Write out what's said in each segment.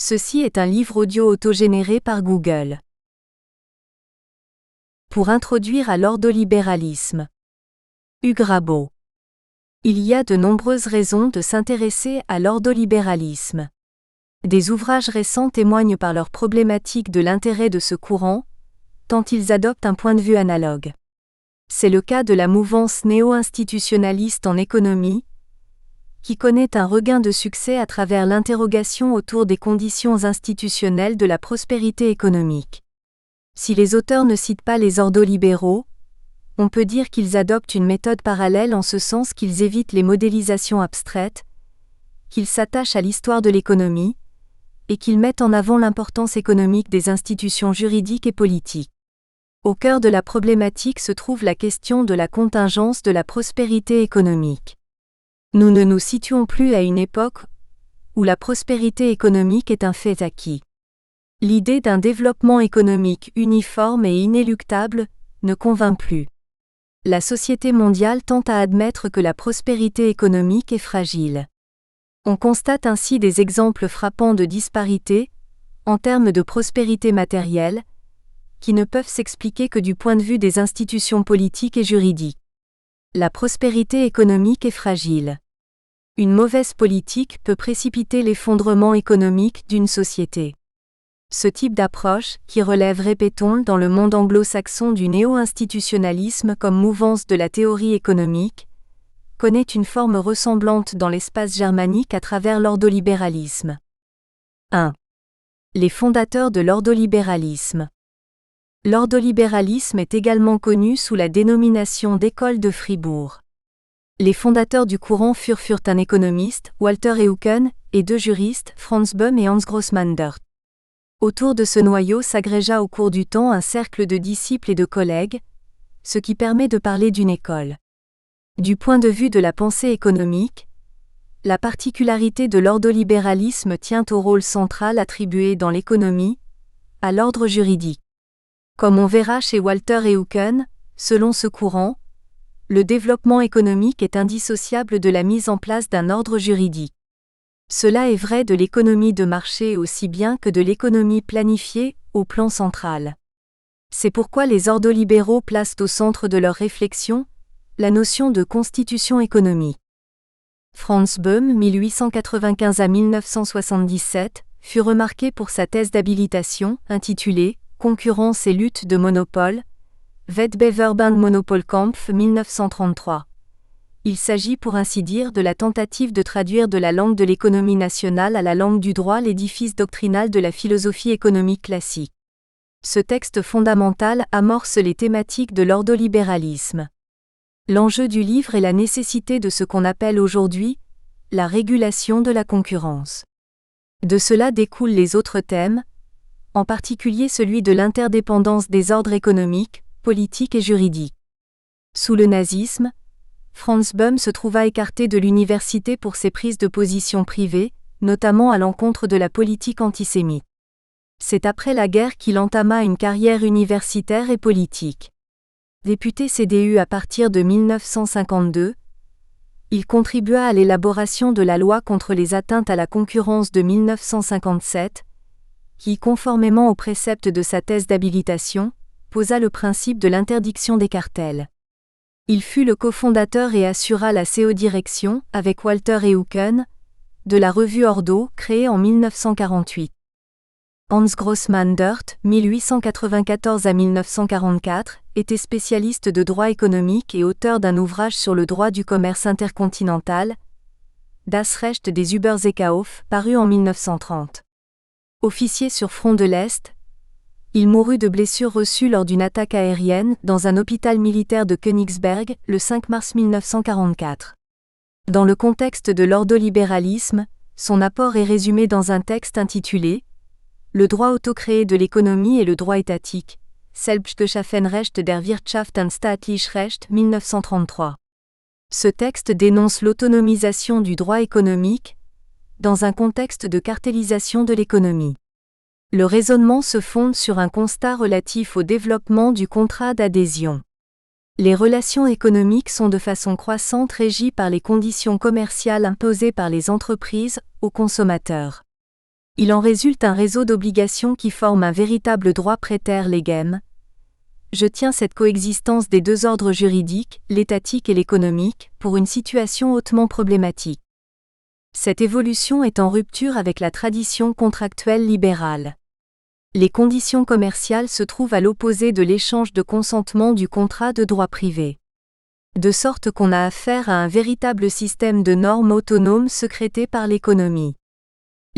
Ceci est un livre audio autogénéré par Google. Pour introduire à l'ordolibéralisme. Hugues Rabot. Il y a de nombreuses raisons de s'intéresser à l'ordolibéralisme. Des ouvrages récents témoignent par leur problématique de l'intérêt de ce courant, tant ils adoptent un point de vue analogue. C'est le cas de la mouvance néo-institutionnaliste en économie, qui connaît un regain de succès à travers l'interrogation autour des conditions institutionnelles de la prospérité économique. Si les auteurs ne citent pas les ordolibéraux, on peut dire qu'ils adoptent une méthode parallèle en ce sens qu'ils évitent les modélisations abstraites, qu'ils s'attachent à l'histoire de l'économie, et qu'ils mettent en avant l'importance économique des institutions juridiques et politiques. Au cœur de la problématique se trouve la question de la contingence de la prospérité économique. Nous ne nous situons plus à une époque où la prospérité économique est un fait acquis. L'idée d'un développement économique uniforme et inéluctable ne convainc plus. La société mondiale tend à admettre que la prospérité économique est fragile. On constate ainsi des exemples frappants de disparités, en termes de prospérité matérielle, qui ne peuvent s'expliquer que du point de vue des institutions politiques et juridiques. La prospérité économique est fragile. Une mauvaise politique peut précipiter l'effondrement économique d'une société. Ce type d'approche, qui relève, répétons, dans le monde anglo-saxon du néo-institutionnalisme comme mouvance de la théorie économique, connaît une forme ressemblante dans l'espace germanique à travers l'ordolibéralisme. 1. Les fondateurs de l'ordolibéralisme. L'ordolibéralisme est également connu sous la dénomination d'École de Fribourg. Les fondateurs du courant furent un économiste, Walter Eucken, et deux juristes, Franz Böhm et Hans Grossmanndert. Autour de ce noyau s'agrégea au cours du temps un cercle de disciples et de collègues, ce qui permet de parler d'une école. Du point de vue de la pensée économique, la particularité de l'ordolibéralisme tient au rôle central attribué dans l'économie à l'ordre juridique. Comme on verra chez Walter Eucken, selon ce courant, le développement économique est indissociable de la mise en place d'un ordre juridique. Cela est vrai de l'économie de marché aussi bien que de l'économie planifiée au plan central. C'est pourquoi les ordolibéraux placent au centre de leur réflexion la notion de constitution économique. Franz Böhm, 1895 à 1977, fut remarqué pour sa thèse d'habilitation, intitulée « Concurrence et lutte de monopole », Wettbewerbend Monopolkampf 1933. Il s'agit pour ainsi dire de la tentative de traduire de la langue de l'économie nationale à la langue du droit l'édifice doctrinal de la philosophie économique classique. Ce texte fondamental amorce les thématiques de l'ordolibéralisme. L'enjeu du livre est la nécessité de ce qu'on appelle aujourd'hui la régulation de la concurrence. De cela découlent les autres thèmes, en particulier celui de l'interdépendance des ordres économiques, politiques et juridiques. Sous le nazisme, Franz Böhm se trouva écarté de l'université pour ses prises de position privées, notamment à l'encontre de la politique antisémite. C'est après la guerre qu'il entama une carrière universitaire et politique. Député CDU à partir de 1952, il contribua à l'élaboration de la loi contre les atteintes à la concurrence de 1957, qui, conformément aux préceptes de sa thèse d'habilitation, posa le principe de l'interdiction des cartels. Il fut le cofondateur et assura la CEO-direction, avec Walter Eucken, de la revue Ordo, créée en 1948. Hans Grossmanndert, 1894 à 1944, était spécialiste de droit économique et auteur d'un ouvrage sur le droit du commerce intercontinental, Das Recht des Überseekauf, paru en 1930. Officier sur front de l'Est, il mourut de blessures reçues lors d'une attaque aérienne dans un hôpital militaire de Königsberg, le 5 mars 1944. Dans le contexte de l'ordolibéralisme, son apport est résumé dans un texte intitulé « Le droit autocréé de l'économie et le droit étatique », Selbstgeschaffenrecht der Wirtschaft und staatlich Recht, 1933. Ce texte dénonce l'autonomisation du droit économique dans un contexte de cartélisation de l'économie. Le raisonnement se fonde sur un constat relatif au développement du contrat d'adhésion. Les relations économiques sont de façon croissante régies par les conditions commerciales imposées par les entreprises aux consommateurs. Il en résulte un réseau d'obligations qui forme un véritable droit praeter legem. Je tiens cette coexistence des deux ordres juridiques, l'étatique et l'économique, pour une situation hautement problématique. Cette évolution est en rupture avec la tradition contractuelle libérale. Les conditions commerciales se trouvent à l'opposé de l'échange de consentement du contrat de droit privé. De sorte qu'on a affaire à un véritable système de normes autonomes sécrétées par l'économie.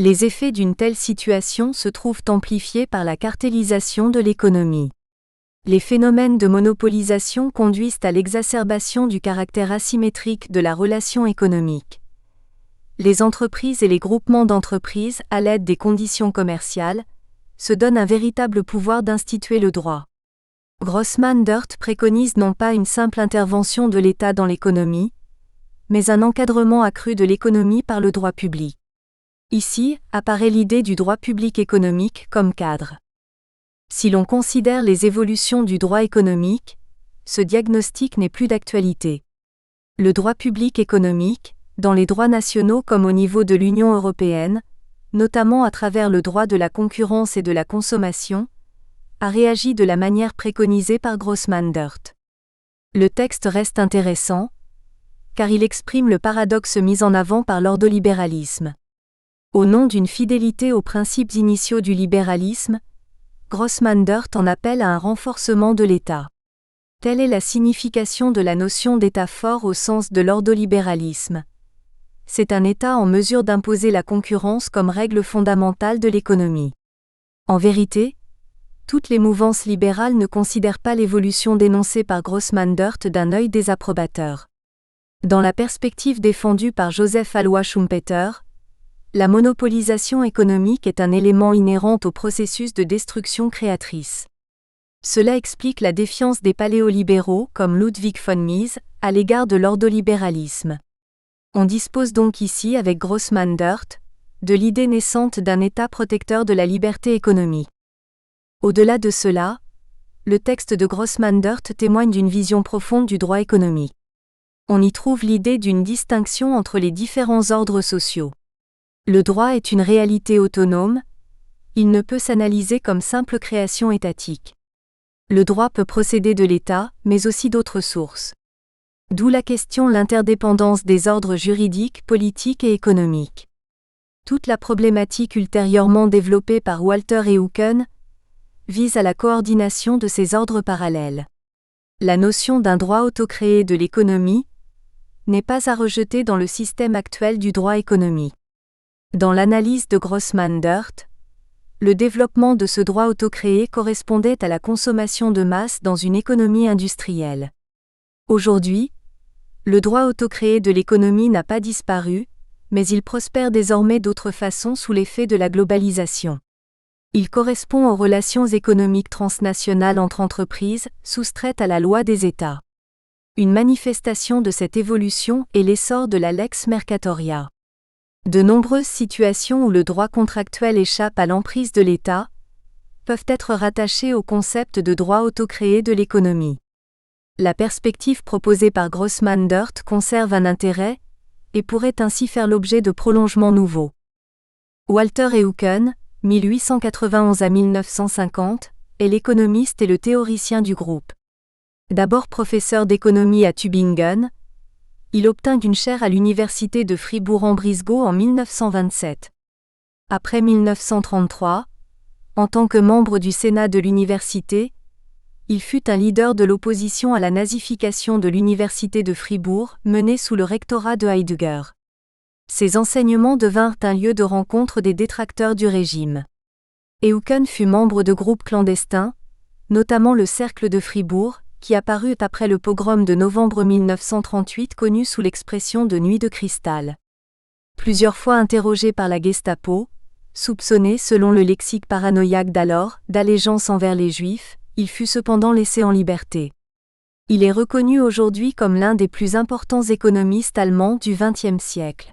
Les effets d'une telle situation se trouvent amplifiés par la cartellisation de l'économie. Les phénomènes de monopolisation conduisent à l'exacerbation du caractère asymétrique de la relation économique. Les entreprises et les groupements d'entreprises, à l'aide des conditions commerciales, se donnent un véritable pouvoir d'instituer le droit. Grossman-Dirt préconise non pas une simple intervention de l'État dans l'économie, mais un encadrement accru de l'économie par le droit public. Ici, apparaît l'idée du droit public économique comme cadre. Si l'on considère les évolutions du droit économique, ce diagnostic n'est plus d'actualité. Le droit public économique, dans les droits nationaux comme au niveau de l'Union européenne, notamment à travers le droit de la concurrence et de la consommation, a réagi de la manière préconisée par Grossman-Dirt. Le texte reste intéressant, car il exprime le paradoxe mis en avant par l'ordolibéralisme. Au nom d'une fidélité aux principes initiaux du libéralisme, Grossman-Dirt en appelle à un renforcement de l'État. Telle est la signification de la notion d'État fort au sens de l'ordolibéralisme. C'est un État en mesure d'imposer la concurrence comme règle fondamentale de l'économie. En vérité, toutes les mouvances libérales ne considèrent pas l'évolution dénoncée par Grossman-Dirt d'un œil désapprobateur. Dans la perspective défendue par Joseph Alois Schumpeter, la monopolisation économique est un élément inhérent au processus de destruction créatrice. Cela explique la défiance des paléolibéraux, comme Ludwig von Mises, à l'égard de l'ordolibéralisme. On dispose donc ici avec Grossman-Dirt, de l'idée naissante d'un État protecteur de la liberté économique. Au-delà de cela, le texte de Grossman-Dirt témoigne d'une vision profonde du droit économique. On y trouve l'idée d'une distinction entre les différents ordres sociaux. Le droit est une réalité autonome, il ne peut s'analyser comme simple création étatique. Le droit peut procéder de l'État, mais aussi d'autres sources. D'où la question l'interdépendance des ordres juridiques, politiques et économiques. Toute la problématique ultérieurement développée par Walter et Hooken vise à la coordination de ces ordres parallèles. La notion d'un droit autocréé de l'économie n'est pas à rejeter dans le système actuel du droit économique. Dans l'analyse de Grossman-Dirt, le développement de ce droit autocréé correspondait à la consommation de masse dans une économie industrielle. Aujourd'hui, le droit autocréé de l'économie n'a pas disparu, mais il prospère désormais d'autres façons sous l'effet de la globalisation. Il correspond aux relations économiques transnationales entre entreprises, soustraites à la loi des États. Une manifestation de cette évolution est l'essor de la lex mercatoria. De nombreuses situations où le droit contractuel échappe à l'emprise de l'État peuvent être rattachées au concept de droit autocréé de l'économie. La perspective proposée par Grossman-Dirt conserve un intérêt et pourrait ainsi faire l'objet de prolongements nouveaux. Walter E. Hooken, 1891 à 1950, est l'économiste et le théoricien du groupe. D'abord professeur d'économie à Tübingen, il obtint une chaire à l'université de Fribourg-en-Brisgau en 1927. Après 1933, en tant que membre du Sénat de l'université, il fut un leader de l'opposition à la nazification de l'université de Fribourg, menée sous le rectorat de Heidegger. Ses enseignements devinrent un lieu de rencontre des détracteurs du régime. Et Hooken fut membre de groupes clandestins, notamment le Cercle de Fribourg, qui apparut après le pogrom de novembre 1938 connu sous l'expression de Nuit de cristal. Plusieurs fois interrogé par la Gestapo, soupçonné selon le lexique paranoïaque d'alors, d'allégeance envers les Juifs, il fut cependant laissé en liberté. Il est reconnu aujourd'hui comme l'un des plus importants économistes allemands du XXe siècle.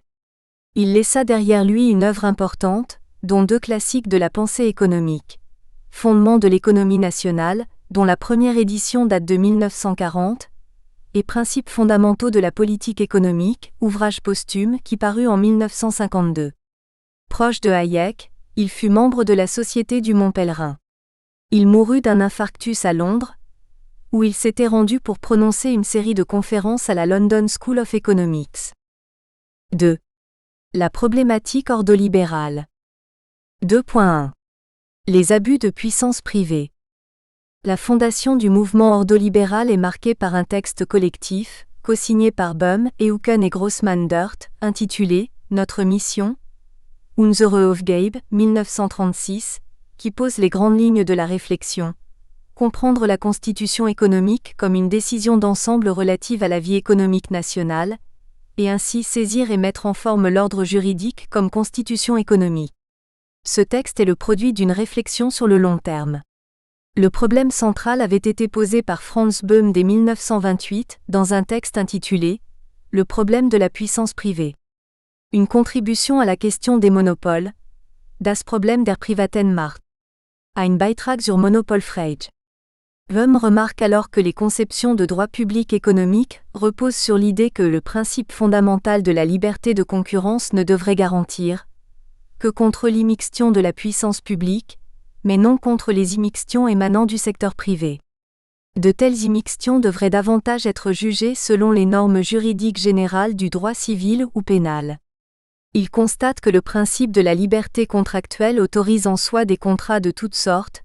Il laissa derrière lui une œuvre importante, dont deux classiques de la pensée économique. Fondements de l'économie nationale, dont la première édition date de 1940, et Principes fondamentaux de la politique économique, ouvrage posthume qui parut en 1952. Proche de Hayek, Il fut membre de la Société du Mont Pèlerin. Il mourut d'un infarctus à Londres, où il s'était rendu pour prononcer une série de conférences à la London School of Economics. 2. La problématique ordolibérale. 2.1. Les abus de puissance privée. La fondation du mouvement ordolibéral est marquée par un texte collectif, co-signé par Bohm, Eucken et Grossman-Dirt, intitulé « Notre mission » Unsere Aufgabe, 1936, qui pose les grandes lignes de la réflexion. Comprendre la constitution économique comme une décision d'ensemble relative à la vie économique nationale, et ainsi saisir et mettre en forme l'ordre juridique comme constitution économique. Ce texte est le produit d'une réflexion sur le long terme. Le problème central avait été posé par Franz Bohm dès 1928 dans un texte intitulé « Le problème de la puissance privée ». Une contribution à la question des monopoles, Das Problem der privaten Macht. Ein Beitrag zur Monopolfrage. Bohm remarque alors que les conceptions de droit public économique reposent sur l'idée que le principe fondamental de la liberté de concurrence ne devrait garantir que contre l'immixtion de la puissance publique, mais non contre les immixtions émanant du secteur privé. De telles immixtions devraient davantage être jugées selon les normes juridiques générales du droit civil ou pénal. Il constate que le principe de la liberté contractuelle autorise en soi des contrats de toutes sortes,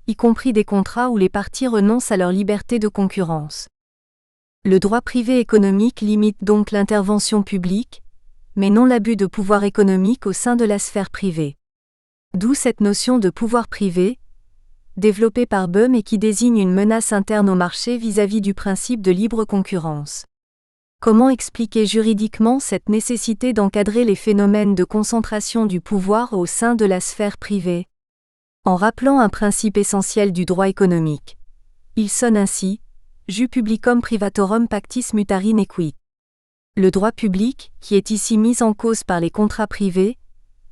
y compris des contrats où les parties renoncent à leur liberté de concurrence. Le droit privé économique limite donc l'intervention publique, mais non l'abus de pouvoir économique au sein de la sphère privée. D'où cette notion de pouvoir privé, développée par Bohm et qui désigne une menace interne au marché vis-à-vis du principe de libre concurrence. Comment expliquer juridiquement cette nécessité d'encadrer les phénomènes de concentration du pouvoir au sein de la sphère privée ? En rappelant un principe essentiel du droit économique. Il sonne ainsi « Jus publicum privatorum pactis mutari nequit ». Le droit public, qui est ici mis en cause par les contrats privés,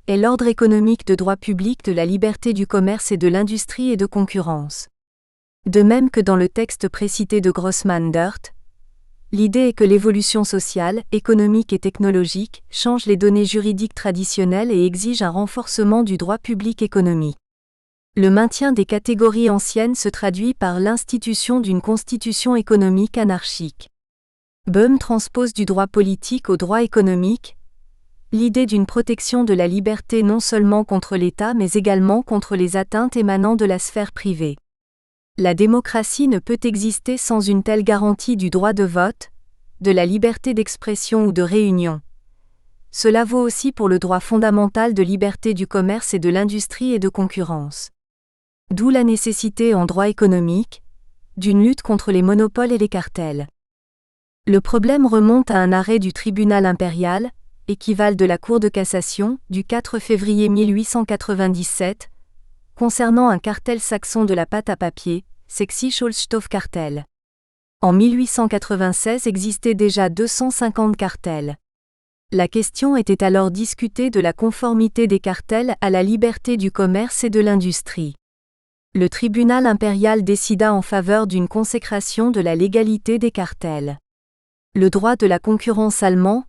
est l'ordre économique de droit public de la liberté du commerce et de l'industrie et de concurrence. De même que dans le texte précité de Grossman-Dirt, l'idée est que l'évolution sociale, économique et technologique change les données juridiques traditionnelles et exige un renforcement du droit public économique. Le maintien des catégories anciennes se traduit par l'institution d'une constitution économique anarchique. Bohm transpose du droit politique au droit économique l'idée d'une protection de la liberté non seulement contre l'État mais également contre les atteintes émanant de la sphère privée. La démocratie ne peut exister sans une telle garantie du droit de vote, de la liberté d'expression ou de réunion. Cela vaut aussi pour le droit fondamental de liberté du commerce et de l'industrie et de concurrence. D'où la nécessité en droit économique d'une lutte contre les monopoles et les cartels. Le problème remonte à un arrêt du tribunal impérial, équivalent de la Cour de cassation, du 4 février 1897, concernant un cartel saxon de la pâte à papier, Sächsisch-Holzstoff-Kartell. En 1896 existaient déjà 250 cartels. La question était alors discutée de la conformité des cartels à la liberté du commerce et de l'industrie. Le tribunal impérial décida en faveur d'une consécration de la légalité des cartels. Le droit de la concurrence allemand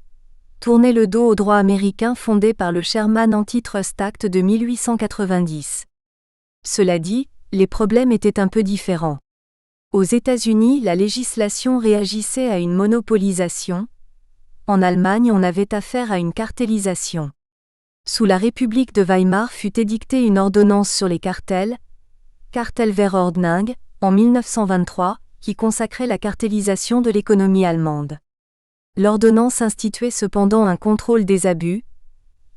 tournait le dos au droit américain fondé par le Sherman Antitrust Act de 1890. Cela dit, les problèmes étaient un peu différents. Aux États-Unis, la législation réagissait à une monopolisation. En Allemagne, on avait affaire à une cartellisation. Sous la République de Weimar fut édictée une ordonnance sur les cartels, Kartellverordnung, en 1923, qui consacrait la cartellisation de l'économie allemande. L'ordonnance instituait cependant un contrôle des abus,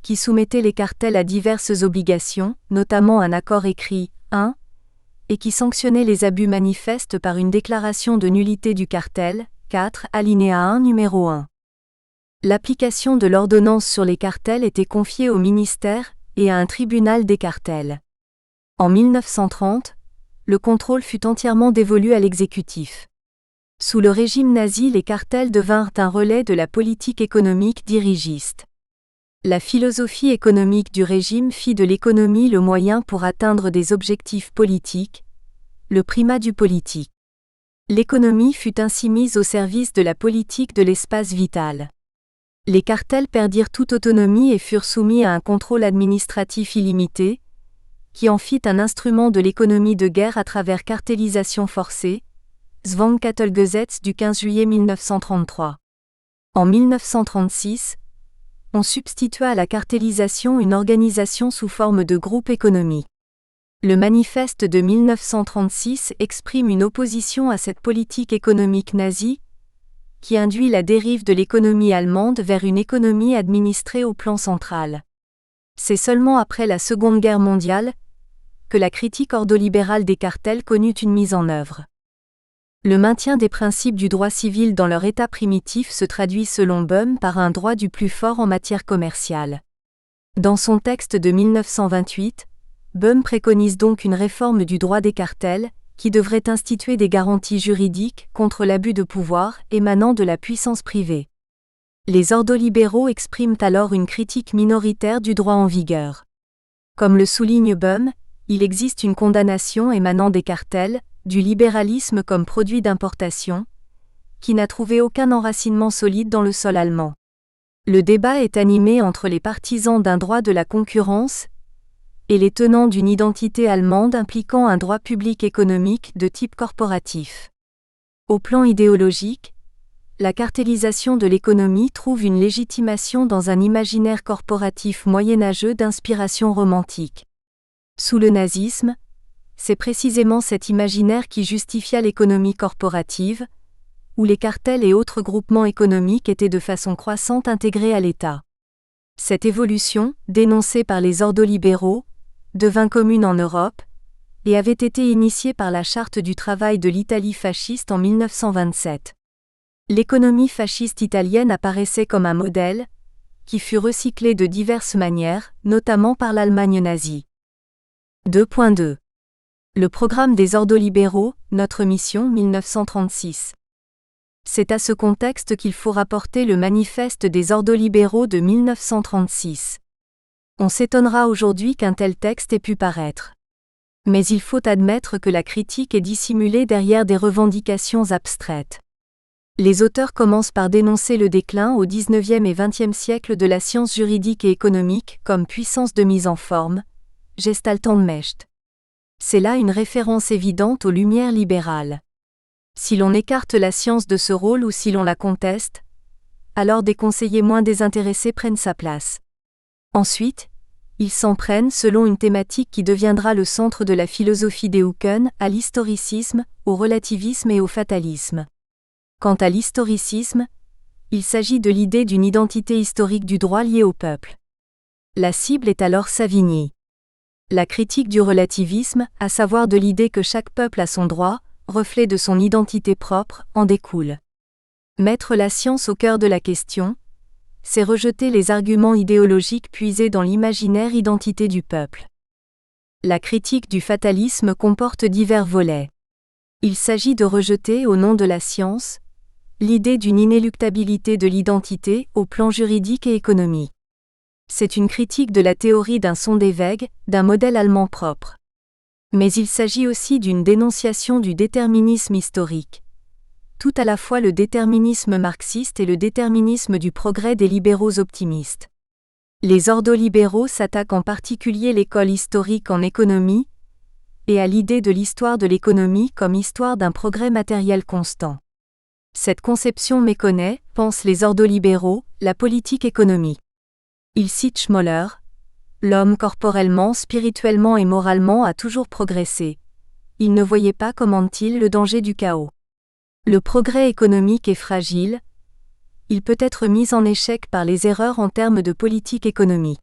qui soumettait les cartels à diverses obligations, notamment un accord écrit, 1, et qui sanctionnait les abus manifestes par une déclaration de nullité du cartel, 4, alinéa 1 numéro 1. L'application de l'ordonnance sur les cartels était confiée au ministère et à un tribunal des cartels. En 1930, le contrôle fut entièrement dévolu à l'exécutif. Sous le régime nazi, les cartels devinrent un relais de la politique économique dirigiste. La philosophie économique du régime fit de l'économie le moyen pour atteindre des objectifs politiques, le primat du politique. L'économie fut ainsi mise au service de la politique de l'espace vital. Les cartels perdirent toute autonomie et furent soumis à un contrôle administratif illimité, qui en fit un instrument de l'économie de guerre à travers cartélisation forcée, Zwangskartelgesetz du 15 juillet 1933. En 1936, on substitua à la cartélisation une organisation sous forme de groupe économique. Le manifeste de 1936 exprime une opposition à cette politique économique nazie, qui induit la dérive de l'économie allemande vers une économie administrée au plan central. C'est seulement après la Seconde Guerre mondiale que la critique ordolibérale des cartels connut une mise en œuvre. Le maintien des principes du droit civil dans leur état primitif se traduit selon Böhm par un droit du plus fort en matière commerciale. Dans son texte de 1928, Böhm préconise donc une réforme du droit des cartels, qui devrait instituer des garanties juridiques contre l'abus de pouvoir émanant de la puissance privée. Les ordolibéraux expriment alors une critique minoritaire du droit en vigueur. Comme le souligne Böhm, il existe une condamnation émanant des cartels, du libéralisme comme produit d'importation, qui n'a trouvé aucun enracinement solide dans le sol allemand. Le débat est animé entre les partisans d'un droit de la concurrence et les tenants d'une identité allemande impliquant un droit public économique de type corporatif. Au plan idéologique, la cartélisation de l'économie trouve une légitimation dans un imaginaire corporatif moyenâgeux d'inspiration romantique. Sous le nazisme, c'est précisément cet imaginaire qui justifia l'économie corporative, où les cartels et autres groupements économiques étaient de façon croissante intégrés à l'État. Cette évolution, dénoncée par les ordolibéraux, devint commune en Europe, et avait été initiée par la Charte du travail de l'Italie fasciste en 1927. L'économie fasciste italienne apparaissait comme un modèle, qui fut recyclé de diverses manières, notamment par l'Allemagne nazie. 2.2. Le programme des ordolibéraux, notre mission 1936. C'est à ce contexte qu'il faut rapporter le manifeste des ordolibéraux de 1936. On s'étonnera aujourd'hui qu'un tel texte ait pu paraître. Mais il faut admettre que la critique est dissimulée derrière des revendications abstraites. Les auteurs commencent par dénoncer le déclin au XIXe et XXe siècle de la science juridique et économique comme puissance de mise en forme, Gestaltenmächte. C'est là une référence évidente aux Lumières libérales. Si l'on écarte la science de ce rôle ou si l'on la conteste, alors des conseillers moins désintéressés prennent sa place. Ensuite, ils s'en prennent selon une thématique qui deviendra le centre de la philosophie des Hucken, à l'historicisme, au relativisme et au fatalisme. Quant à l'historicisme, il s'agit de l'idée d'une identité historique du droit liée au peuple. La cible est alors Savigny. La critique du relativisme, à savoir de l'idée que chaque peuple a son droit, reflet de son identité propre, en découle. Mettre la science au cœur de la question, c'est rejeter les arguments idéologiques puisés dans l'imaginaire identité du peuple. La critique du fatalisme comporte divers volets. Il s'agit de rejeter, au nom de la science, l'idée d'une inéluctabilité de l'identité au plan juridique et économique. C'est une critique de la théorie d'un Sondeweg, d'un modèle allemand propre. Mais il s'agit aussi d'une dénonciation du déterminisme historique. Tout à la fois le déterminisme marxiste et le déterminisme du progrès des libéraux optimistes. Les ordolibéraux s'attaquent en particulier l'école historique en économie et à l'idée de l'histoire de l'économie comme histoire d'un progrès matériel constant. Cette conception méconnaît, pensent les ordolibéraux, la politique économique. Ils citent Schmoller. L'homme corporellement, spirituellement et moralement a toujours progressé. Il ne voyait pas, commente-t-il, le danger du chaos. Le progrès économique est fragile. Il peut être mis en échec par les erreurs en termes de politique économique.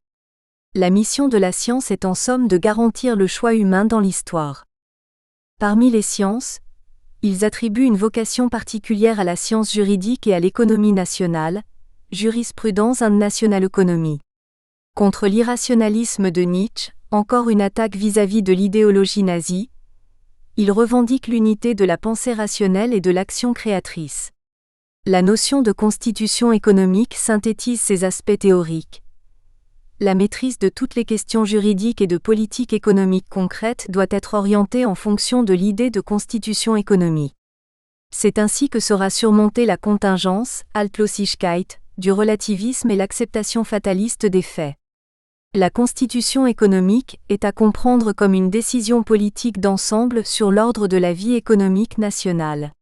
La mission de la science est en somme de garantir le choix humain dans l'histoire. Parmi les sciences, ils attribuent une vocation particulière à la science juridique et à l'économie nationale, jurisprudence and national economy. Contre l'irrationalisme de Nietzsche, encore une attaque vis-à-vis de l'idéologie nazie, ils revendiquent l'unité de la pensée rationnelle et de l'action créatrice. La notion de constitution économique synthétise ces aspects théoriques. La maîtrise de toutes les questions juridiques et de politique économique concrète doit être orientée en fonction de l'idée de constitution économique. C'est ainsi que sera surmontée la contingence, Altlosigkeit, du relativisme et l'acceptation fataliste des faits. La constitution économique est à comprendre comme une décision politique d'ensemble sur l'ordre de la vie économique nationale.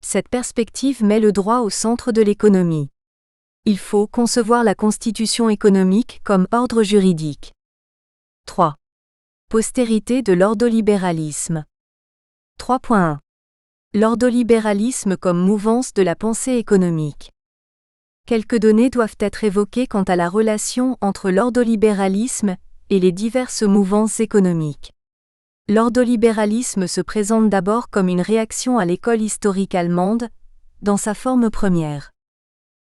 Cette perspective met le droit au centre de l'économie. Il faut concevoir la constitution économique comme ordre juridique. 3. Postérité de l'ordolibéralisme. 3.1. L'ordolibéralisme comme mouvance de la pensée économique. Quelques données doivent être évoquées quant à la relation entre l'ordolibéralisme et les diverses mouvances économiques. L'ordolibéralisme se présente d'abord comme une réaction à l'école historique allemande, dans sa forme première.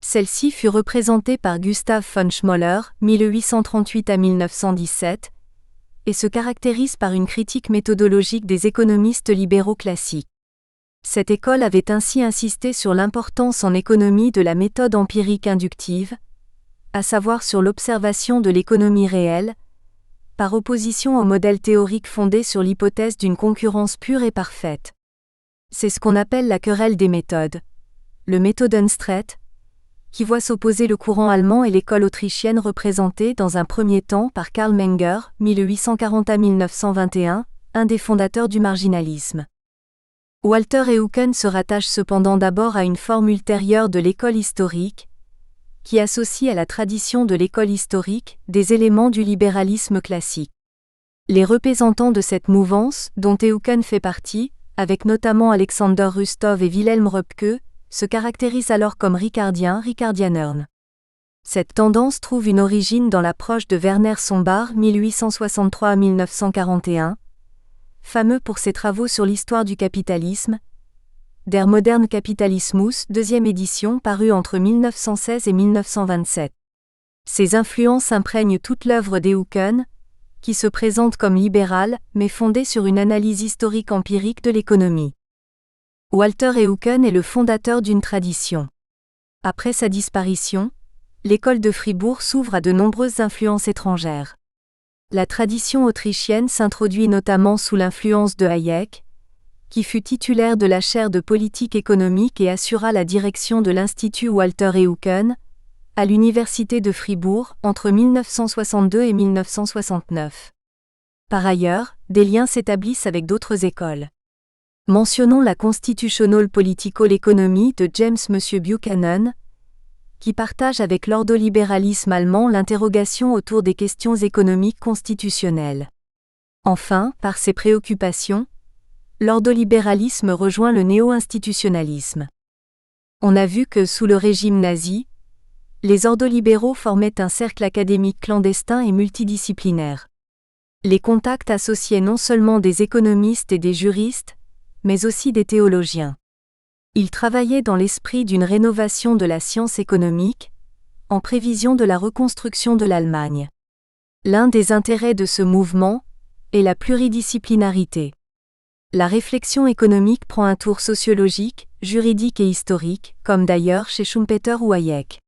Celle-ci fut représentée par Gustav von Schmoller, 1838 à 1917, et se caractérise par une critique méthodologique des économistes libéraux classiques. Cette école avait ainsi insisté sur l'importance en économie de la méthode empirique inductive, à savoir sur l'observation de l'économie réelle, par opposition au modèle théorique fondé sur l'hypothèse d'une concurrence pure et parfaite. C'est ce qu'on appelle la querelle des méthodes, le Methodenstreit, qui voit s'opposer le courant allemand et l'école autrichienne représentée dans un premier temps par Karl Menger, 1840 à 1921, un des fondateurs du marginalisme. Walter Eucken se rattache cependant d'abord à une forme ultérieure de l'école historique, qui associe à la tradition de l'école historique des éléments du libéralisme classique. Les représentants de cette mouvance, dont Eucken fait partie, avec notamment Alexander Rustov et Wilhelm Röpke, se caractérisent alors comme ricardianern. Cette tendance trouve une origine dans l'approche de Werner Sombart, 1863 à 1941, fameux pour ses travaux sur l'histoire du capitalisme, Der moderne Kapitalismus, deuxième édition parue entre 1916 et 1927. Ces influences imprègnent toute l'œuvre d'Eucken, qui se présente comme libérale, mais fondée sur une analyse historique empirique de l'économie. Walter Eucken est le fondateur d'une tradition. Après sa disparition, l'école de Fribourg s'ouvre à de nombreuses influences étrangères. La tradition autrichienne s'introduit notamment sous l'influence de Hayek, qui fut titulaire de la chaire de politique économique et assura la direction de l'Institut Walter Eucken, à l'Université de Fribourg, entre 1962 et 1969. Par ailleurs, des liens s'établissent avec d'autres écoles. Mentionnons la Constitutional Political Economy de James M. Buchanan, qui partage avec l'ordolibéralisme allemand l'interrogation autour des questions économiques constitutionnelles. Enfin, par ses préoccupations, l'ordolibéralisme rejoint le néo-institutionnalisme. On a vu que sous le régime nazi, les ordolibéraux formaient un cercle académique clandestin et multidisciplinaire. Les contacts associaient non seulement des économistes et des juristes, mais aussi des théologiens. Ils travaillaient dans l'esprit d'une rénovation de la science économique, en prévision de la reconstruction de l'Allemagne. L'un des intérêts de ce mouvement est la pluridisciplinarité. La réflexion économique prend un tour sociologique, juridique et historique, comme d'ailleurs chez Schumpeter ou Hayek.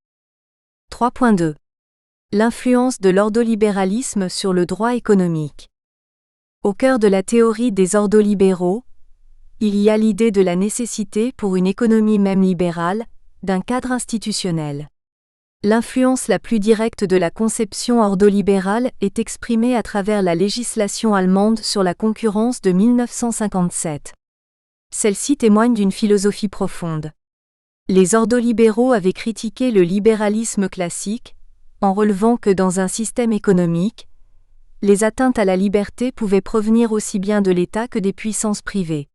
3.2. L'influence de l'ordolibéralisme sur le droit économique. Au cœur de la théorie des ordolibéraux, il y a l'idée de la nécessité pour une économie même libérale, d'un cadre institutionnel. L'influence la plus directe de la conception ordolibérale est exprimée à travers la législation allemande sur la concurrence de 1957. Celle-ci témoigne d'une philosophie profonde. Les ordolibéraux avaient critiqué le libéralisme classique, en relevant que dans un système économique, les atteintes à la liberté pouvaient provenir aussi bien de l'État que des puissances privées.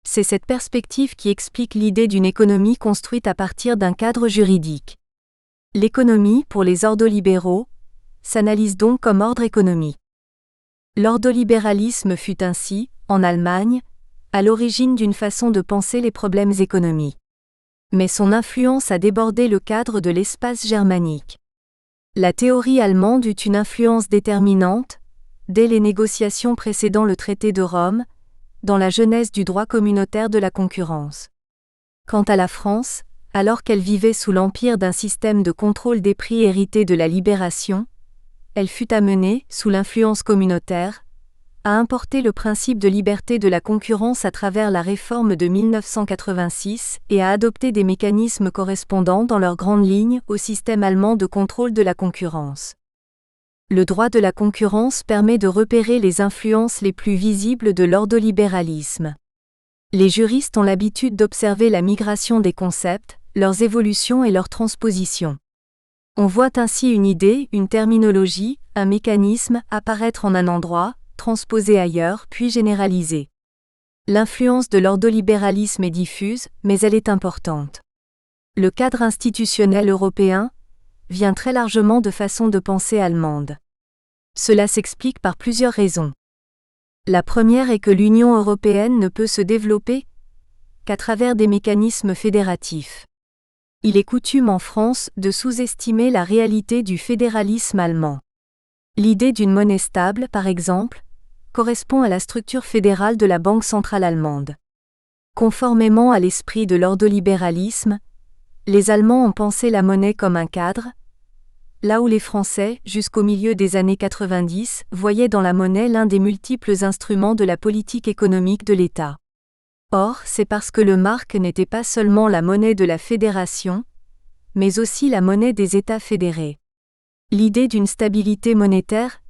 C'est cette perspective qui explique l'idée d'une économie construite à partir d'un cadre juridique. L'économie, pour les ordolibéraux, s'analyse donc comme ordre économique. L'ordolibéralisme fut ainsi, en Allemagne, à l'origine d'une façon de penser les problèmes économiques. Mais son influence a débordé le cadre de l'espace germanique. La théorie allemande eut une influence déterminante, dès les négociations précédant le traité de Rome, dans la genèse du droit communautaire de la concurrence. Quant à la France, alors qu'elle vivait sous l'empire d'un système de contrôle des prix hérité de la Libération, elle fut amenée, sous l'influence communautaire, a importé le principe de liberté de la concurrence à travers la réforme de 1986 et a adopté des mécanismes correspondants dans leurs grandes lignes au système allemand de contrôle de la concurrence. Le droit de la concurrence permet de repérer les influences les plus visibles de l'ordolibéralisme. Les juristes ont l'habitude d'observer la migration des concepts, leurs évolutions et leurs transpositions. On voit ainsi une idée, une terminologie, un mécanisme apparaître en un endroit, transposé ailleurs puis généralisé. L'influence de l'ordolibéralisme est diffuse, mais elle est importante. Le cadre institutionnel européen vient très largement de façon de penser allemande. Cela s'explique par plusieurs raisons. La première est que l'Union européenne ne peut se développer qu'à travers des mécanismes fédératifs. Il est coutume en France de sous-estimer la réalité du fédéralisme allemand. L'idée d'une monnaie stable, par exemple, correspond à la structure fédérale de la Banque centrale allemande. Conformément à l'esprit de l'ordolibéralisme, les Allemands ont pensé la monnaie comme un cadre, là où les Français, jusqu'au milieu des années 90, voyaient dans la monnaie l'un des multiples instruments de la politique économique de l'État. Or, c'est parce que le mark n'était pas seulement la monnaie de la fédération, mais aussi la monnaie des États fédérés. L'idée d'une stabilité monétaire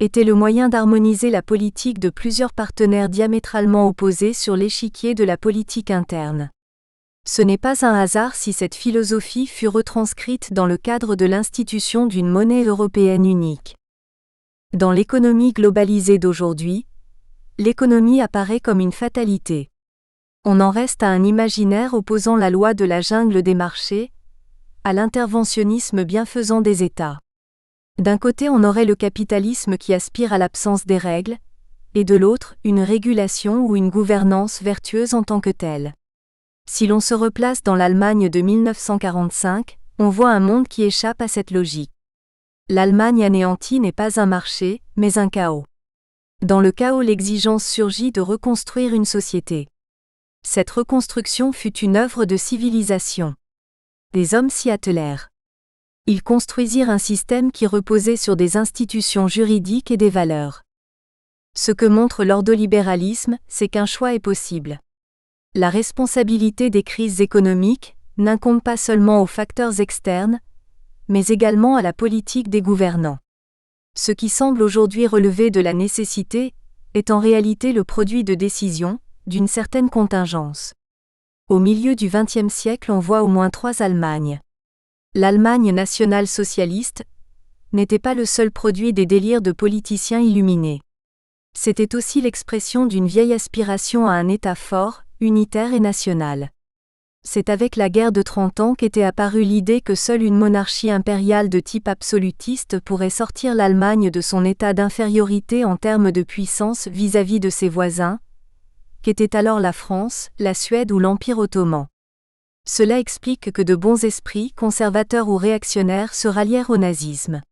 était le moyen d'harmoniser la politique de plusieurs partenaires diamétralement opposés sur l'échiquier de la politique interne. Ce n'est pas un hasard si cette philosophie fut retranscrite dans le cadre de l'institution d'une monnaie européenne unique. Dans l'économie globalisée d'aujourd'hui, l'économie apparaît comme une fatalité. On en reste à un imaginaire opposant la loi de la jungle des marchés à l'interventionnisme bienfaisant des États. D'un côté, on aurait le capitalisme qui aspire à l'absence des règles, et de l'autre, une régulation ou une gouvernance vertueuse en tant que telle. Si l'on se replace dans l'Allemagne de 1945, on voit un monde qui échappe à cette logique. L'Allemagne anéantie n'est pas un marché, mais un chaos. Dans le chaos, l'exigence surgit de reconstruire une société. Cette reconstruction fut une œuvre de civilisation. Les hommes s'y attelèrent. Ils construisirent un système qui reposait sur des institutions juridiques et des valeurs. Ce que montre l'ordolibéralisme, c'est qu'un choix est possible. La responsabilité des crises économiques n'incombe pas seulement aux facteurs externes, mais également à la politique des gouvernants. Ce qui semble aujourd'hui relever de la nécessité est en réalité le produit de décisions, d'une certaine contingence. Au milieu du XXe siècle, on voit au moins 3 Allemagnes. L'Allemagne nationale-socialiste n'était pas le seul produit des délires de politiciens illuminés. C'était aussi l'expression d'une vieille aspiration à un État fort, unitaire et national. C'est avec la guerre de 30 ans qu'était apparue l'idée que seule une monarchie impériale de type absolutiste pourrait sortir l'Allemagne de son état d'infériorité en termes de puissance vis-à-vis de ses voisins, qu'étaient alors la France, la Suède ou l'Empire ottoman. Cela explique que de bons esprits, conservateurs ou réactionnaires, se rallièrent au nazisme.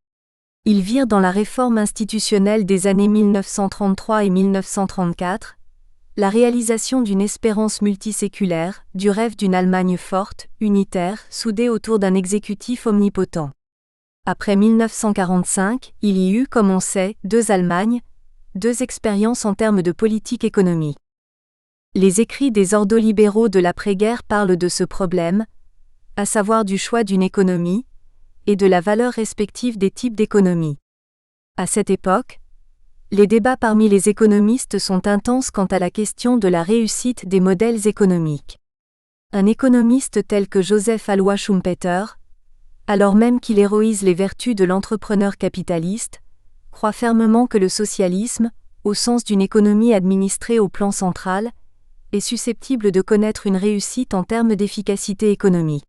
Ils virent dans la réforme institutionnelle des années 1933 et 1934 la réalisation d'une espérance multiséculaire, du rêve d'une Allemagne forte, unitaire, soudée autour d'un exécutif omnipotent. Après 1945, il y eut, comme on sait, 2 Allemagnes, 2 expériences en termes de politique économique. Les écrits des ordolibéraux de l'après-guerre parlent de ce problème, à savoir du choix d'une économie, et de la valeur respective des types d'économie. À cette époque, les débats parmi les économistes sont intenses quant à la question de la réussite des modèles économiques. Un économiste tel que Joseph Alois Schumpeter, alors même qu'il héroïse les vertus de l'entrepreneur capitaliste, croit fermement que le socialisme, au sens d'une économie administrée au plan central, est susceptible de connaître une réussite en termes d'efficacité économique.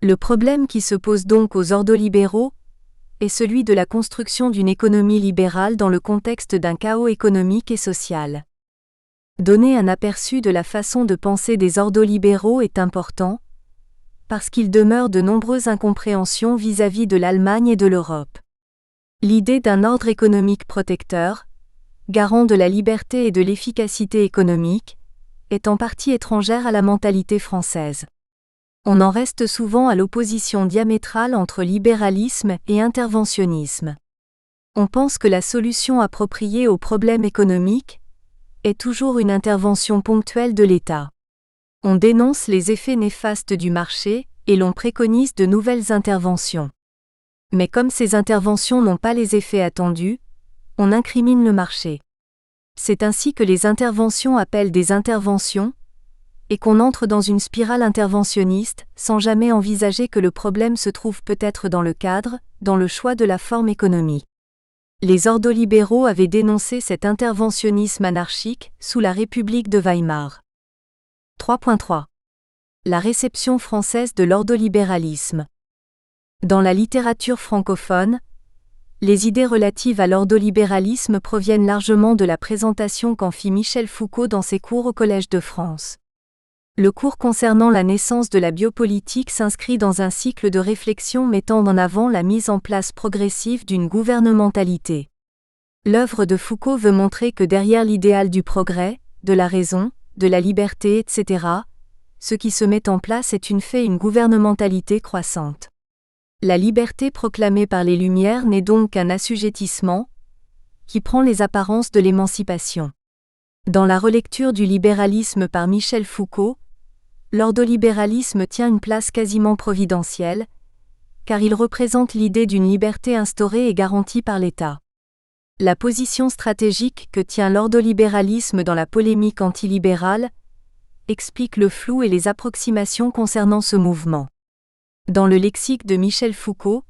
Le problème qui se pose donc aux ordolibéraux est celui de la construction d'une économie libérale dans le contexte d'un chaos économique et social. Donner un aperçu de la façon de penser des ordolibéraux est important, parce qu'il demeure de nombreuses incompréhensions vis-à-vis de l'Allemagne et de l'Europe. L'idée d'un ordre économique protecteur, garant de la liberté et de l'efficacité économique, est en partie étrangère à la mentalité française. On en reste souvent à l'opposition diamétrale entre libéralisme et interventionnisme. On pense que la solution appropriée aux problèmes économiques est toujours une intervention ponctuelle de l'État. On dénonce les effets néfastes du marché et l'on préconise de nouvelles interventions. Mais comme ces interventions n'ont pas les effets attendus, on incrimine le marché. C'est ainsi que les interventions appellent des interventions, et qu'on entre dans une spirale interventionniste, sans jamais envisager que le problème se trouve peut-être dans le cadre, dans le choix de la forme économique. Les ordolibéraux avaient dénoncé cet interventionnisme anarchique sous la République de Weimar. 3.3. La réception française de l'ordolibéralisme. Dans la littérature francophone, les idées relatives à l'ordolibéralisme proviennent largement de la présentation qu'en fit Michel Foucault dans ses cours au Collège de France. Le cours concernant la naissance de la biopolitique s'inscrit dans un cycle de réflexion mettant en avant la mise en place progressive d'une gouvernementalité. L'œuvre de Foucault veut montrer que derrière l'idéal du progrès, de la raison, de la liberté, etc., ce qui se met en place est une gouvernementalité croissante. La liberté proclamée par les Lumières n'est donc qu'un assujettissement, qui prend les apparences de l'émancipation. Dans la relecture du libéralisme par Michel Foucault, l'ordolibéralisme tient une place quasiment providentielle, car il représente l'idée d'une liberté instaurée et garantie par l'État. La position stratégique que tient l'ordolibéralisme dans la polémique antilibérale explique le flou et les approximations concernant ce mouvement. Dans le lexique de Michel Foucault,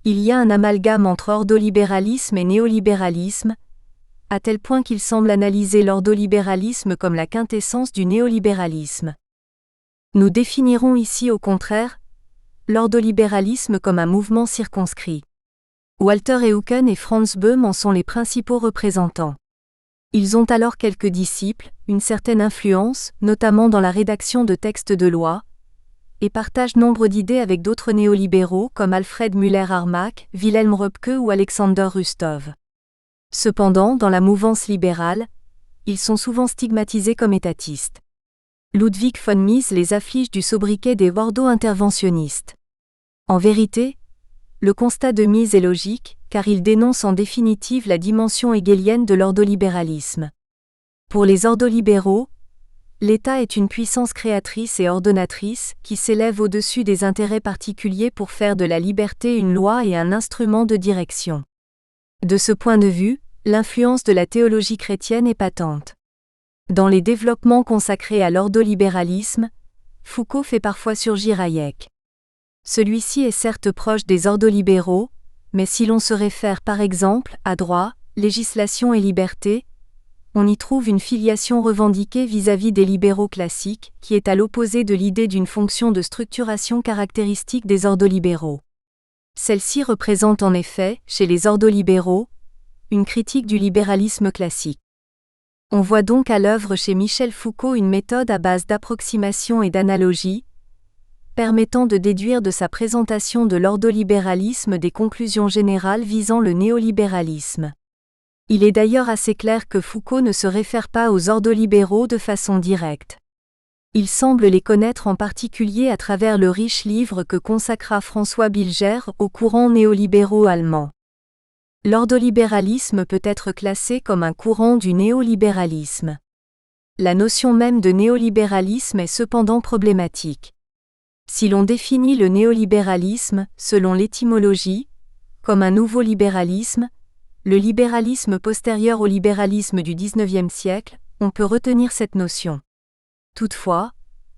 il y a un amalgame entre ordolibéralisme et néolibéralisme, à tel point qu'il semble analyser l'ordolibéralisme comme la quintessence du néolibéralisme. Nous définirons ici au contraire l'ordolibéralisme comme un mouvement circonscrit. Walter Eucken et Franz Böhm en sont les principaux représentants. Ils ont alors quelques disciples, une certaine influence, notamment dans la rédaction de textes de loi, et partagent nombre d'idées avec d'autres néolibéraux comme Alfred Müller-Armack, Wilhelm Röpke ou Alexander Rustov. Cependant, dans la mouvance libérale, ils sont souvent stigmatisés comme étatistes. Ludwig von Mises les afflige du sobriquet des ordo-interventionnistes. En vérité, le constat de Mises est logique, car il dénonce en définitive la dimension hegelienne de l'ordolibéralisme. Pour les ordolibéraux, l'État est une puissance créatrice et ordonnatrice qui s'élève au-dessus des intérêts particuliers pour faire de la liberté une loi et un instrument de direction. De ce point de vue, l'influence de la théologie chrétienne est patente. Dans les développements consacrés à l'ordolibéralisme, Foucault fait parfois surgir Hayek. Celui-ci est certes proche des ordolibéraux, mais si l'on se réfère par exemple à droit, législation et liberté, on y trouve une filiation revendiquée vis-à-vis des libéraux classiques, qui est à l'opposé de l'idée d'une fonction de structuration caractéristique des ordolibéraux. Celle-ci représente en effet, chez les ordolibéraux, une critique du libéralisme classique. On voit donc à l'œuvre chez Michel Foucault une méthode à base d'approximation et d'analogie, permettant de déduire de sa présentation de l'ordolibéralisme des conclusions générales visant le néolibéralisme. Il est d'ailleurs assez clair que Foucault ne se réfère pas aux ordolibéraux de façon directe. Il semble les connaître en particulier à travers le riche livre que consacra François Bilger aux courants néolibéraux allemands. L'ordolibéralisme peut être classé comme un courant du néolibéralisme. La notion même de néolibéralisme est cependant problématique. Si l'on définit le néolibéralisme, selon l'étymologie, comme un nouveau libéralisme, le libéralisme postérieur au libéralisme du XIXe siècle, on peut retenir cette notion. Toutefois,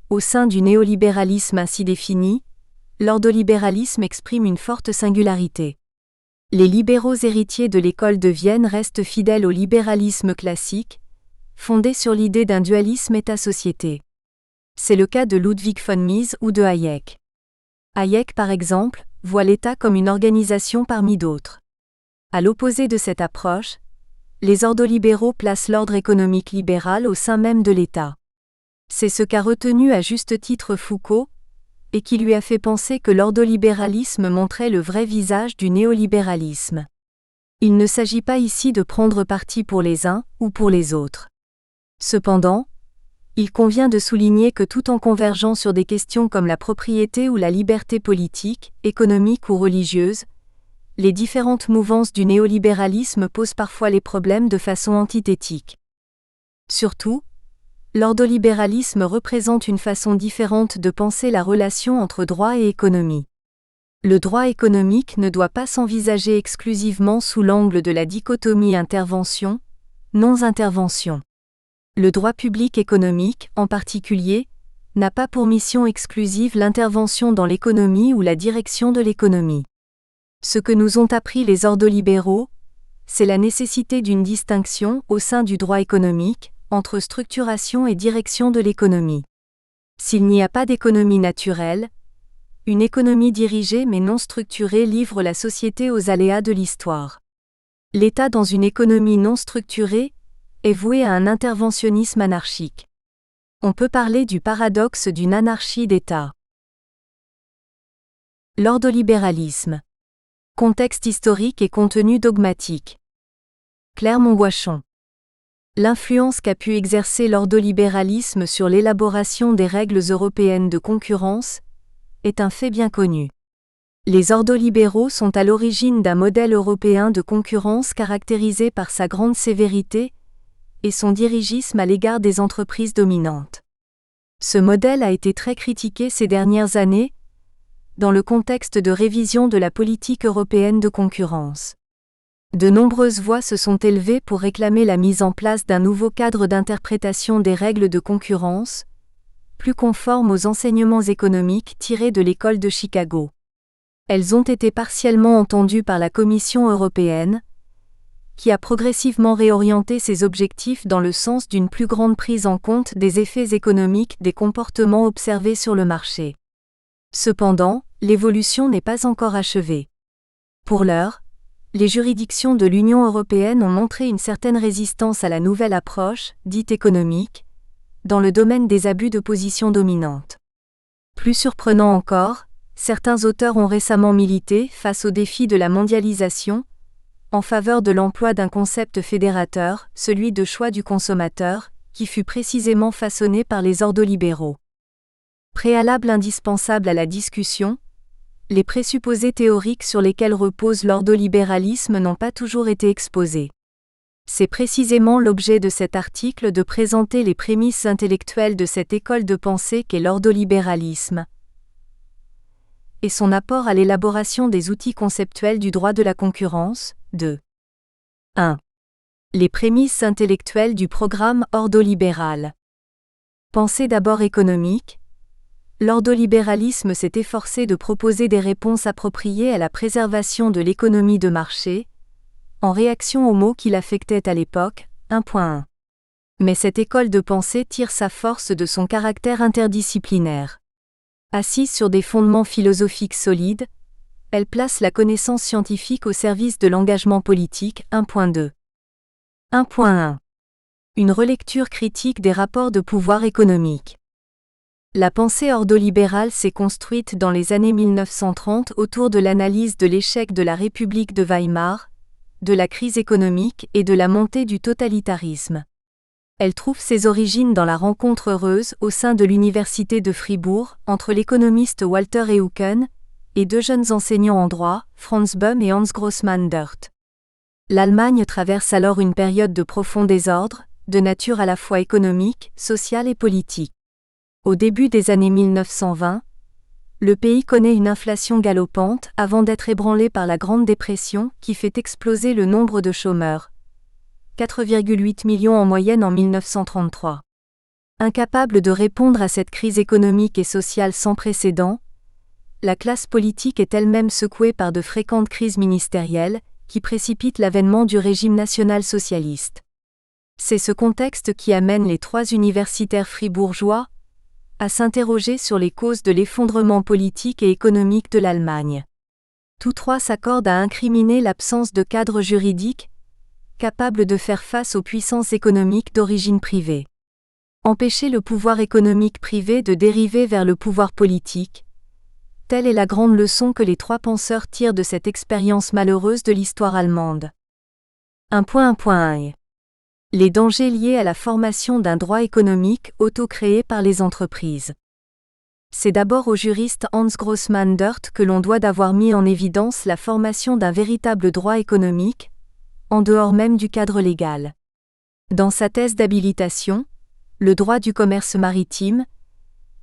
au sein du néolibéralisme ainsi défini, l'ordolibéralisme exprime une forte singularité. Les libéraux héritiers de l'école de Vienne restent fidèles au libéralisme classique, fondé sur l'idée d'un dualisme État-société. C'est le cas de Ludwig von Mises ou de Hayek. Hayek, par exemple, voit l'État comme une organisation parmi d'autres. À l'opposé de cette approche, les ordolibéraux placent l'ordre économique libéral au sein même de l'État. C'est ce qu'a retenu à juste titre Foucault, et qui lui a fait penser que l'ordolibéralisme montrait le vrai visage du néolibéralisme. Il ne s'agit pas ici de prendre parti pour les uns ou pour les autres. Cependant, il convient de souligner que tout en convergeant sur des questions comme la propriété ou la liberté politique, économique ou religieuse, les différentes mouvances du néolibéralisme posent parfois les problèmes de façon antithétique. Surtout, l'ordolibéralisme représente une façon différente de penser la relation entre droit et économie. Le droit économique ne doit pas s'envisager exclusivement sous l'angle de la dichotomie intervention, non-intervention. Le droit public économique, en particulier, n'a pas pour mission exclusive l'intervention dans l'économie ou la direction de l'économie. Ce que nous ont appris les ordolibéraux, c'est la nécessité d'une distinction, au sein du droit économique, entre structuration et direction de l'économie. S'il n'y a pas d'économie naturelle, une économie dirigée mais non structurée livre la société aux aléas de l'histoire. L'État dans une économie non structurée est voué à un interventionnisme anarchique. On peut parler du paradoxe d'une anarchie d'État. L'ordolibéralisme. Contexte historique et contenu dogmatique. Clermont-Guachon. L'influence qu'a pu exercer l'ordolibéralisme sur l'élaboration des règles européennes de concurrence est un fait bien connu. Les ordolibéraux sont à l'origine d'un modèle européen de concurrence caractérisé par sa grande sévérité et son dirigisme à l'égard des entreprises dominantes. Ce modèle a été très critiqué ces dernières années, dans le contexte de révision de la politique européenne de concurrence. De nombreuses voix se sont élevées pour réclamer la mise en place d'un nouveau cadre d'interprétation des règles de concurrence, plus conforme aux enseignements économiques tirés de l'école de Chicago. Elles ont été partiellement entendues par la Commission européenne, qui a progressivement réorienté ses objectifs dans le sens d'une plus grande prise en compte des effets économiques des comportements observés sur le marché. Cependant, l'évolution n'est pas encore achevée. Pour l'heure, les juridictions de l'Union européenne ont montré une certaine résistance à la nouvelle approche, dite économique, dans le domaine des abus de position dominante. Plus surprenant encore, certains auteurs ont récemment milité face au défi de la mondialisation, en faveur de l'emploi d'un concept fédérateur, celui de choix du consommateur, qui fut précisément façonné par les ordolibéraux. Préalable indispensable à la discussion, les présupposés théoriques sur lesquels repose l'ordolibéralisme n'ont pas toujours été exposés. C'est précisément l'objet de cet article de présenter les prémices intellectuelles de cette école de pensée qu'est l'ordolibéralisme et son apport à l'élaboration des outils conceptuels du droit de la concurrence. 2. 1. Les prémices intellectuelles du programme ordolibéral. Pensée d'abord économique, l'ordolibéralisme s'est efforcé de proposer des réponses appropriées à la préservation de l'économie de marché, en réaction aux maux qui l'affectaient à l'époque. 1.1. Mais cette école de pensée tire sa force de son caractère interdisciplinaire. Assise sur des fondements philosophiques solides, elle place la connaissance scientifique au service de l'engagement politique. 1.2. 1.1. Une relecture critique des rapports de pouvoir économique. La pensée ordolibérale s'est construite dans les années 1930 autour de l'analyse de l'échec de la République de Weimar, de la crise économique et de la montée du totalitarisme. Elle trouve ses origines dans la rencontre heureuse au sein de l'université de Fribourg entre l'économiste Walter Eucken et deux jeunes enseignants en droit, Franz Böhm et Hans Grossman-Dörth. L'Allemagne traverse alors une période de profond désordre, de nature à la fois économique, sociale et politique. Au début des années 1920, le pays connaît une inflation galopante avant d'être ébranlé par la Grande Dépression qui fait exploser le nombre de chômeurs. 4,8 millions en moyenne en 1933. Incapable de répondre à cette crise économique et sociale sans précédent, la classe politique est elle-même secouée par de fréquentes crises ministérielles qui précipitent l'avènement du régime national-socialiste. C'est ce contexte qui amène les trois universitaires fribourgeois à s'interroger sur les causes de l'effondrement politique et économique de l'Allemagne. Tous trois s'accordent à incriminer l'absence de cadre juridique capable de faire face aux puissances économiques d'origine privée. Empêcher le pouvoir économique privé de dériver vers le pouvoir politique, telle est la grande leçon que les trois penseurs tirent de cette expérience malheureuse de l'histoire allemande. 1.1. Les dangers liés à la formation d'un droit économique auto-créé par les entreprises. C'est d'abord au juriste Hans Grossman-Dirt que l'on doit d'avoir mis en évidence la formation d'un véritable droit économique, en dehors même du cadre légal. Dans sa thèse d'habilitation, le droit du commerce maritime,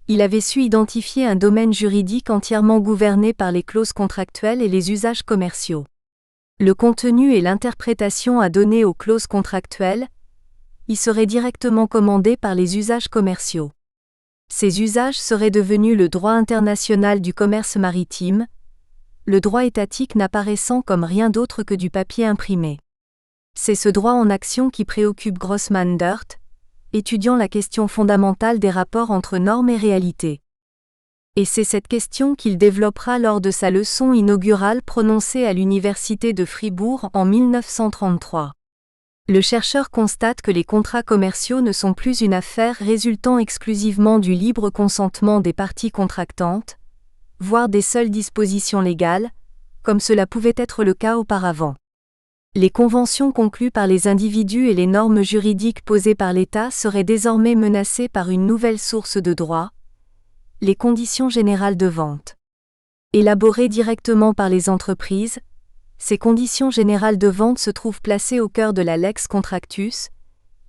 il avait su identifier un domaine juridique entièrement gouverné par les clauses contractuelles et les usages commerciaux. Le contenu et l'interprétation à donner aux clauses contractuelles y seraient directement commandés par les usages commerciaux. Ces usages seraient devenus le droit international du commerce maritime, le droit étatique n'apparaissant comme rien d'autre que du papier imprimé. C'est ce droit en action qui préoccupe Grossman-Dirt, étudiant la question fondamentale des rapports entre normes et réalité. Et c'est cette question qu'il développera lors de sa leçon inaugurale prononcée à l'Université de Fribourg en 1933. Le chercheur constate que les contrats commerciaux ne sont plus une affaire résultant exclusivement du libre consentement des parties contractantes, voire des seules dispositions légales, comme cela pouvait être le cas auparavant. Les conventions conclues par les individus et les normes juridiques posées par l'État seraient désormais menacées par une nouvelle source de droit, les conditions générales de vente. Élaborées directement par les entreprises, ces conditions générales de vente se trouvent placées au cœur de la lex contractus,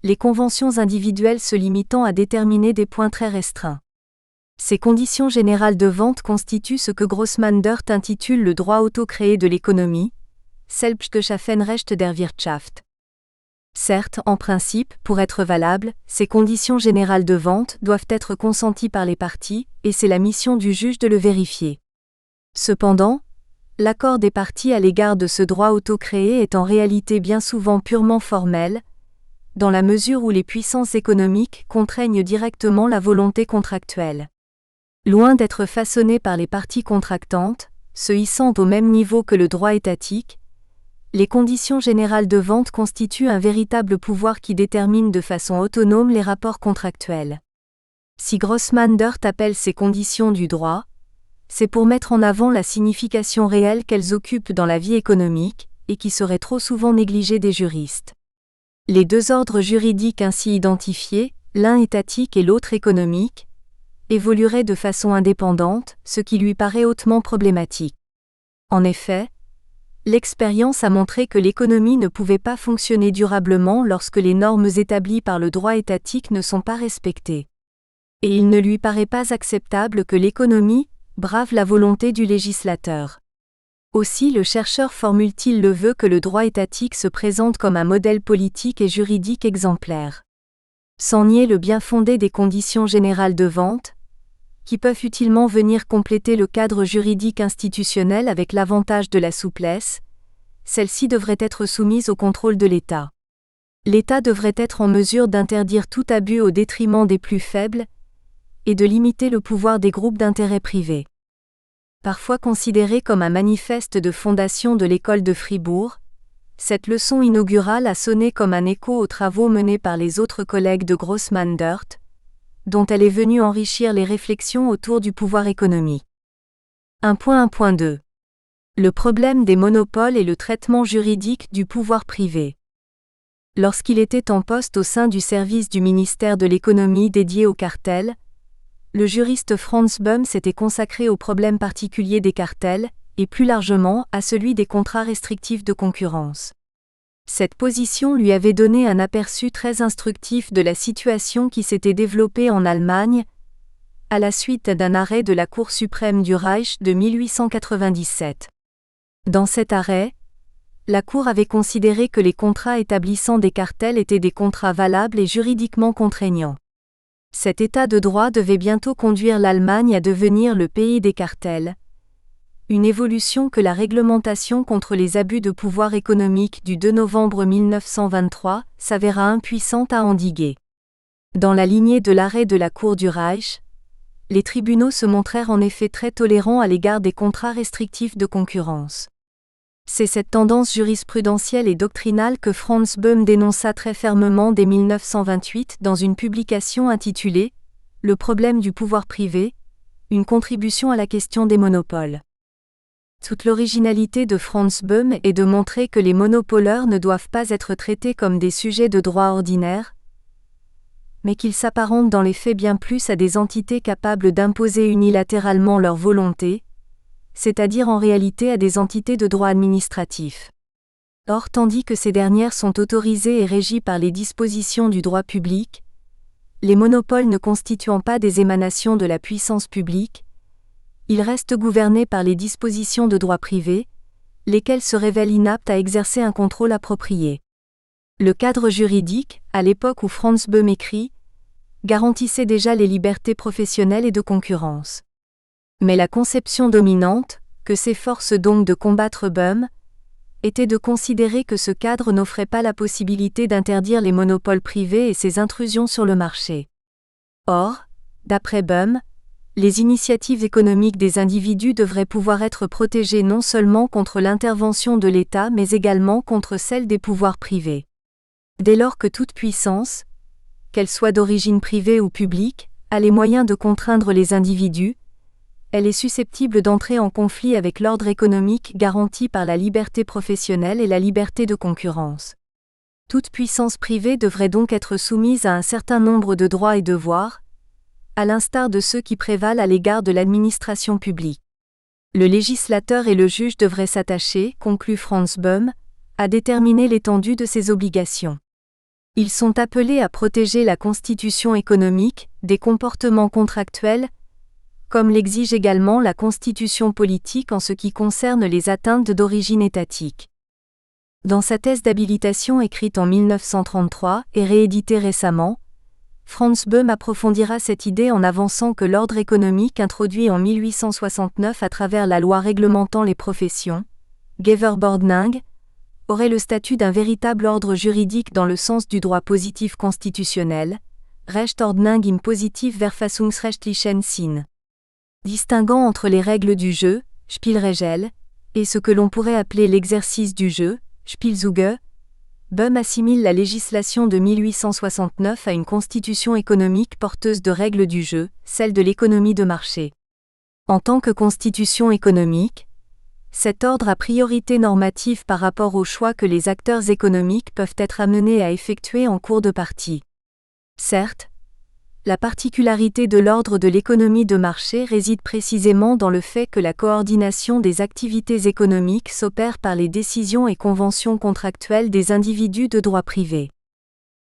les conventions individuelles se limitant à déterminer des points très restreints. Ces conditions générales de vente constituent ce que Grossman-Dirt intitule le droit auto-créé de l'économie, Selbstgeschaffenrecht der Wirtschaft. Certes, en principe, pour être valables, ces conditions générales de vente doivent être consenties par les parties, et c'est la mission du juge de le vérifier. Cependant, l'accord des parties à l'égard de ce droit auto-créé est en réalité bien souvent purement formel, dans la mesure où les puissances économiques contraignent directement la volonté contractuelle. Loin d'être façonnées par les parties contractantes, se hissant au même niveau que le droit étatique, les conditions générales de vente constituent un véritable pouvoir qui détermine de façon autonome les rapports contractuels. Si Grossman-Dirt appelle ces conditions du droit, c'est pour mettre en avant la signification réelle qu'elles occupent dans la vie économique, et qui serait trop souvent négligée des juristes. Les deux ordres juridiques ainsi identifiés, l'un étatique et l'autre économique, évolueraient de façon indépendante, ce qui lui paraît hautement problématique. En effet, l'expérience a montré que l'économie ne pouvait pas fonctionner durablement lorsque les normes établies par le droit étatique ne sont pas respectées. Et il ne lui paraît pas acceptable que l'économie brave la volonté du législateur. Aussi le chercheur formule-t-il le vœu que le droit étatique se présente comme un modèle politique et juridique exemplaire. Sans nier le bien-fondé des conditions générales de vente, qui peuvent utilement venir compléter le cadre juridique institutionnel avec l'avantage de la souplesse, celles-ci devraient être soumises au contrôle de l'État. L'État devrait être en mesure d'interdire tout abus au détriment des plus faibles et de limiter le pouvoir des groupes d'intérêt privés. Parfois considérée comme un manifeste de fondation de l'école de Fribourg, cette leçon inaugurale a sonné comme un écho aux travaux menés par les autres collègues de Grossman-Dirt, dont elle est venue enrichir les réflexions autour du pouvoir économique. 1.1.2. Le problème des monopoles et le traitement juridique du pouvoir privé. Lorsqu'il était en poste au sein du service du ministère de l'économie dédié aux cartels, le juriste Franz Böhm s'était consacré au problème particulier des cartels, et plus largement à celui des contrats restrictifs de concurrence. Cette position lui avait donné un aperçu très instructif de la situation qui s'était développée en Allemagne, à la suite d'un arrêt de la Cour suprême du Reich de 1897. Dans cet arrêt, la Cour avait considéré que les contrats établissant des cartels étaient des contrats valables et juridiquement contraignants. Cet état de droit devait bientôt conduire l'Allemagne à devenir le pays des cartels, une évolution que la réglementation contre les abus de pouvoir économique du 2 novembre 1923 s'avéra impuissante à endiguer. Dans la lignée de l'arrêt de la Cour du Reich, les tribunaux se montrèrent en effet très tolérants à l'égard des contrats restrictifs de concurrence. C'est cette tendance jurisprudentielle et doctrinale que Franz Böhm dénonça très fermement dès 1928 dans une publication intitulée « Le problème du pouvoir privé, une contribution à la question des monopoles ». Toute l'originalité de Franz Böhm est de montrer que les monopoleurs ne doivent pas être traités comme des sujets de droit ordinaire, mais qu'ils s'apparentent dans les faits bien plus à des entités capables d'imposer unilatéralement leur volonté, c'est-à-dire en réalité à des entités de droit administratif. Or, tandis que ces dernières sont autorisées et régies par les dispositions du droit public, les monopoles ne constituant pas des émanations de la puissance publique, ils restent gouvernés par les dispositions de droit privé, lesquelles se révèlent inaptes à exercer un contrôle approprié. Le cadre juridique, à l'époque où Franz Böhm écrit, garantissait déjà les libertés professionnelles et de concurrence. Mais la conception dominante, que s'efforce donc de combattre Böhm, était de considérer que ce cadre n'offrait pas la possibilité d'interdire les monopoles privés et ses intrusions sur le marché. Or, d'après Böhm, les initiatives économiques des individus devraient pouvoir être protégées non seulement contre l'intervention de l'État mais également contre celle des pouvoirs privés. Dès lors que toute puissance, qu'elle soit d'origine privée ou publique, a les moyens de contraindre les individus, elle est susceptible d'entrer en conflit avec l'ordre économique garanti par la liberté professionnelle et la liberté de concurrence. Toute puissance privée devrait donc être soumise à un certain nombre de droits et devoirs, à l'instar de ceux qui prévalent à l'égard de l'administration publique. Le législateur et le juge devraient s'attacher, conclut Franz Böhm, à déterminer l'étendue de ces obligations. Ils sont appelés à protéger la constitution économique des comportements contractuels, comme l'exige également la constitution politique en ce qui concerne les atteintes d'origine étatique. Dans sa thèse d'habilitation écrite en 1933 et rééditée récemment, Franz Böhm approfondira cette idée en avançant que l'ordre économique introduit en 1869 à travers la loi réglementant les professions, Geverordnung, aurait le statut d'un véritable ordre juridique dans le sens du droit positif constitutionnel, Rechtsordnung im positiv verfassungsrechtlichen Sinn. Distinguant entre les règles du jeu, Spielregel, et ce que l'on pourrait appeler l'exercice du jeu, Spielzüge, Böhm assimile la législation de 1869 à une constitution économique porteuse de règles du jeu, celle de l'économie de marché. En tant que constitution économique, cet ordre a priorité normative par rapport aux choix que les acteurs économiques peuvent être amenés à effectuer en cours de partie. Certes, la particularité de l'ordre de l'économie de marché réside précisément dans le fait que la coordination des activités économiques s'opère par les décisions et conventions contractuelles des individus de droit privé.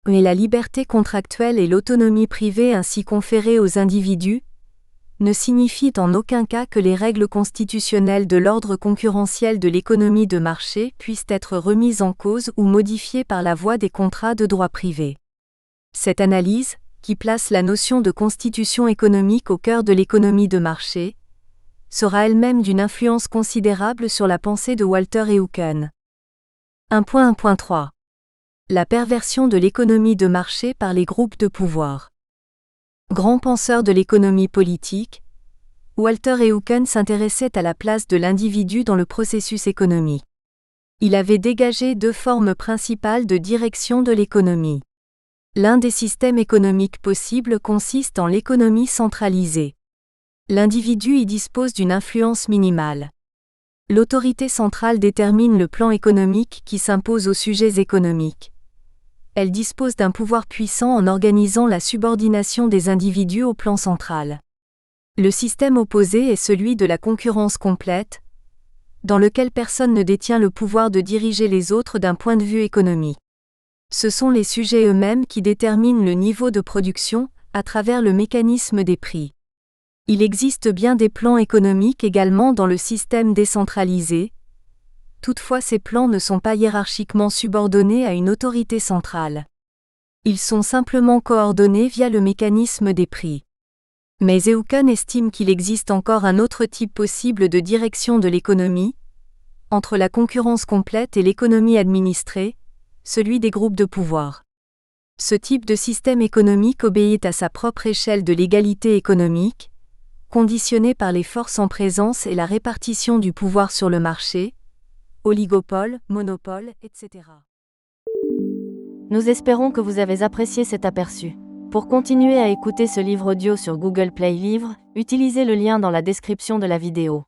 Mais la liberté contractuelle et l'autonomie privée ainsi conférées aux individus ne signifient en aucun cas que les règles constitutionnelles de l'ordre concurrentiel de l'économie de marché puissent être remises en cause ou modifiées par la voie des contrats de droit privé. Cette analyse, qui place la notion de constitution économique au cœur de l'économie de marché, sera elle-même d'une influence considérable sur la pensée de Walter Eucken. 1.1.3. La perversion de l'économie de marché par les groupes de pouvoir. Grand penseur de l'économie politique, Walter Eucken s'intéressait à la place de l'individu dans le processus économique. Il avait dégagé deux formes principales de direction de l'économie. L'un des systèmes économiques possibles consiste en l'économie centralisée. L'individu y dispose d'une influence minimale. L'autorité centrale détermine le plan économique qui s'impose aux sujets économiques. Elle dispose d'un pouvoir puissant en organisant la subordination des individus au plan central. Le système opposé est celui de la concurrence complète, dans lequel personne ne détient le pouvoir de diriger les autres d'un point de vue économique. Ce sont les sujets eux-mêmes qui déterminent le niveau de production, à travers le mécanisme des prix. Il existe bien des plans économiques également dans le système décentralisé. Toutefois, ces plans ne sont pas hiérarchiquement subordonnés à une autorité centrale. Ils sont simplement coordonnés via le mécanisme des prix. Mais Eucken estime qu'il existe encore un autre type possible de direction de l'économie, entre la concurrence complète et l'économie administrée, celui des groupes de pouvoir. Ce type de système économique obéit à sa propre échelle de l'égalité économique, conditionnée par les forces en présence et la répartition du pouvoir sur le marché, oligopole, monopole, etc. Nous espérons que vous avez apprécié cet aperçu. Pour continuer à écouter ce livre audio sur Google Play Livres, utilisez le lien dans la description de la vidéo.